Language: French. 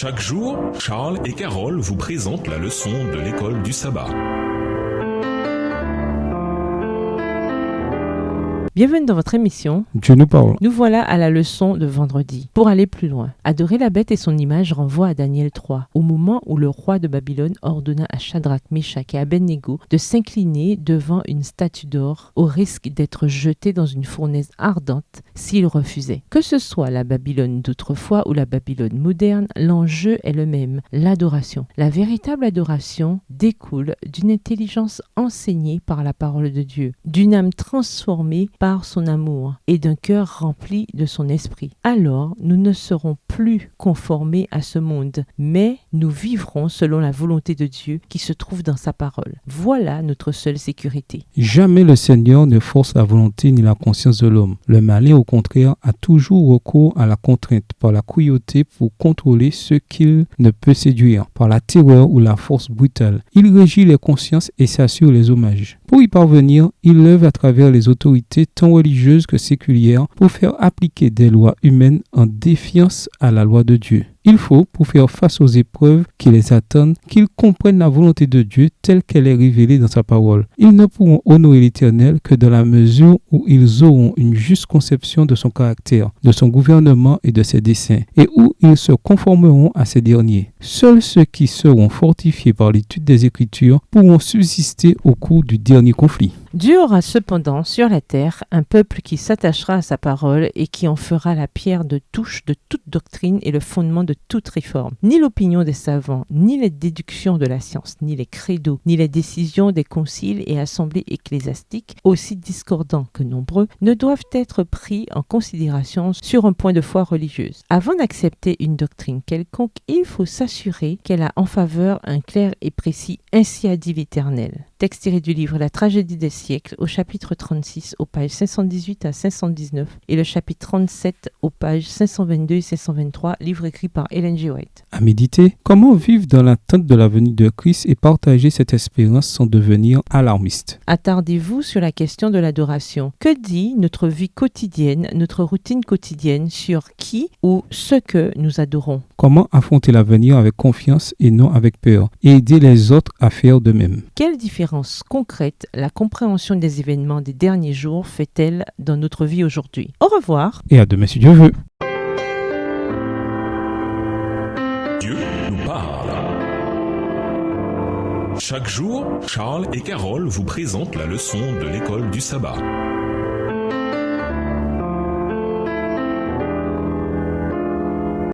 Chaque jour, Charles et Carole vous présentent la leçon de l'école du sabbat. Bienvenue dans votre émission. Dieu nous parle. Nous voilà à la leçon de vendredi. Pour aller plus loin, adorer la bête et son image renvoie à Daniel 3, au moment où le roi de Babylone ordonna à Shadrach, Meshach et Abednego de s'incliner devant une statue d'or au risque d'être jetés dans une fournaise ardente s'ils refusaient. Que ce soit la Babylone d'autrefois ou la Babylone moderne, l'enjeu est le même, l'adoration. La véritable adoration découle d'une intelligence enseignée par la parole de Dieu, d'une âme transformée par son amour et d'un cœur rempli de son esprit. Alors, nous ne serons plus conformés à ce monde, mais nous vivrons selon la volonté de Dieu qui se trouve dans sa parole. Voilà notre seule sécurité. Jamais le Seigneur ne force la volonté ni la conscience de l'homme. Le malin, au contraire, a toujours recours à la contrainte par la cruauté pour contrôler ce qu'il ne peut séduire, par la terreur ou la force brutale. Il régit les consciences et s'assure les hommages. Pour y parvenir, il œuvre à travers les autorités tant religieuses que séculières pour faire appliquer des lois humaines en défiance à la loi de Dieu. Il faut, pour faire face aux épreuves qui les attendent, qu'ils comprennent la volonté de Dieu telle qu'elle est révélée dans sa parole. Ils ne pourront honorer l'Éternel que dans la mesure où ils auront une juste conception de son caractère, de son gouvernement et de ses desseins, et où ils se conformeront à ces derniers. Seuls ceux qui seront fortifiés par l'étude des Écritures pourront subsister au cours du dernier conflit. Dieu aura cependant sur la terre un peuple qui s'attachera à sa parole et qui en fera la pierre de touche de toute doctrine et le fondement de toute réforme. Ni l'opinion des savants, ni les déductions de la science, ni les credos, ni les décisions des conciles et assemblées ecclésiastiques, aussi discordants que nombreux, ne doivent être pris en considération sur un point de foi religieuse. Avant d'accepter une doctrine quelconque, il faut s'assurer qu'elle a en faveur un clair et précis « Ainsi a dit l'Éternel ». Texte tiré du livre La tragédie des siècles au chapitre 36 aux pages 518 à 519 et le chapitre 37 aux pages 522 et 523, livre écrit par Ellen G. White. À méditer, comment vivre dans l'attente de la venue de Christ et partager cette espérance sans devenir alarmiste. Attardez-vous sur la question de l'adoration. Que dit notre vie quotidienne, notre routine quotidienne sur qui ou ce que nous adorons? Comment affronter l'avenir avec confiance et non avec peur et aider les autres à faire de même. Quelle différence concrète la compréhension des événements des derniers jours fait-elle dans notre vie aujourd'hui? Au revoir. Et à demain si Dieu veut. Dieu nous parle. Chaque jour, Charles et Carole vous présentent la leçon de l'école du sabbat.